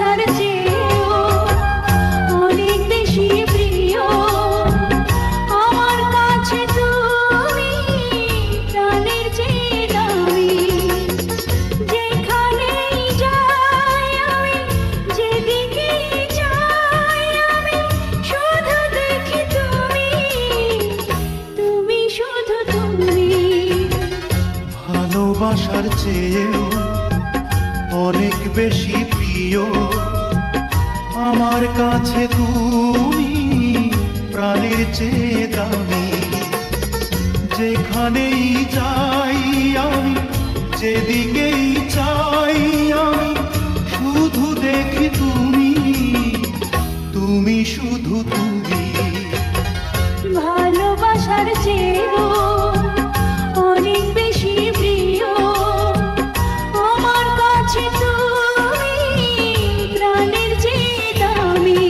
ভালোবাসার চেয়েও অনেক বেশি প্রিয় আমার কাছে তুমি, প্রাণের চেয়ে দামি। যেখানেই যাই আমি, যেদিকেই যাই আমি, শুধু দেখি তুমি, তুমি শুধু তুমি। ভালোবাসার চেয়েও অনেক বেশি প্রিয় আমার কাছে তুমি, প্রাণের চেয়ে দামি। যেখানেই যাই আমি, যেদিকেই চাই আমি, শুধু দেখি তুমি, তুমি শুধু তুমি। ভালোবাসার চেয়েও অনেক বেশি প্রিয় আমার কাছে তুমি, প্রাণের চেয়ে দামি।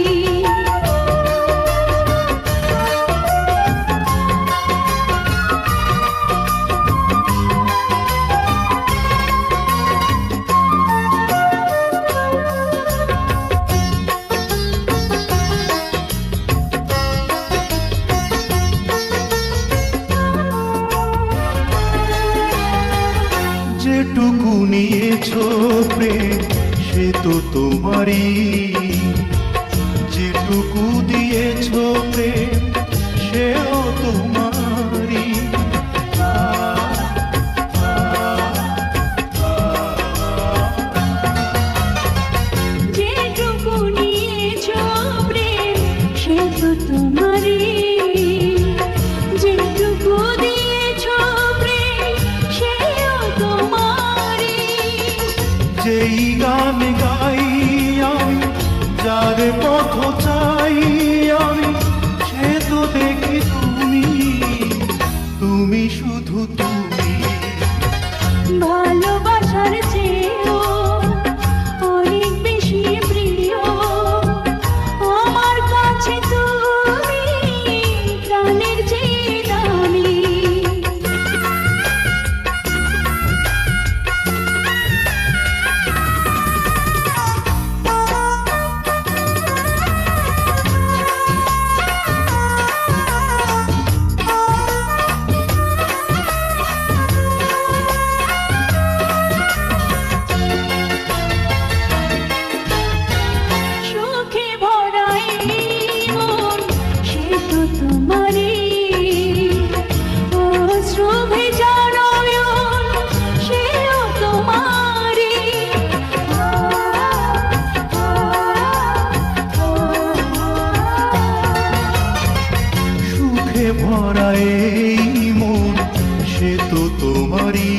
যেটুকু নিয়েছো প্রেম সে তো তোমারই, যেটুকু দিয়েছো প্রেম সেও তোমারই। যেটুকু নিয়েছো প্রেম সে তো তোমারই, যেটুকু দিয়েছো প্রেম সেও তোমারই। যেই গান গাই আমি, যার পথ চাই আমি, সে তো দেখি তুমি, তুমি শুধু তুমি। ভালোবাসার চেয়েও অনেক বেশি প্রিয় আমার কাছে তুমি, প্রাণের চেয়ে দামি। সুখে ভরা এই মন সে তো তোমারই, অশ্রু ভেজা নয়ন সেও তোমারই। সুখে ভরা এই মন সে তো তোমারই,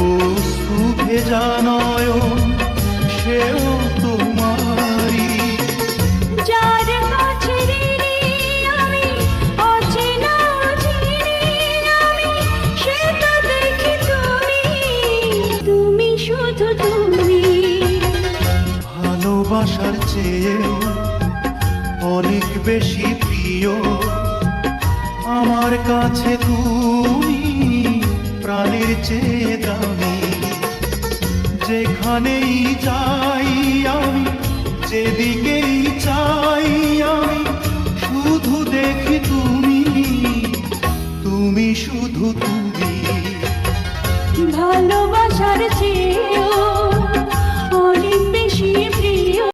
অশ্রু ভেজা নয়ন সেও তোমারই। যার কাছে ঋণী আমি, অচেনা চিনি আমি, সে তো দেখি তুমি, তুমি শুধু তুমি। ভালোবাসার চেয়েও অনেক বেশি প্রিয় আমার কাছে তুমি, প্রাণের চেয়ে দামি। যেখানেই যাই আমি, যেদিকেই চাই আমি, শুধু দেখি তুমি, তুমি শুধু তুমি। ভালোবাসার চেয়েও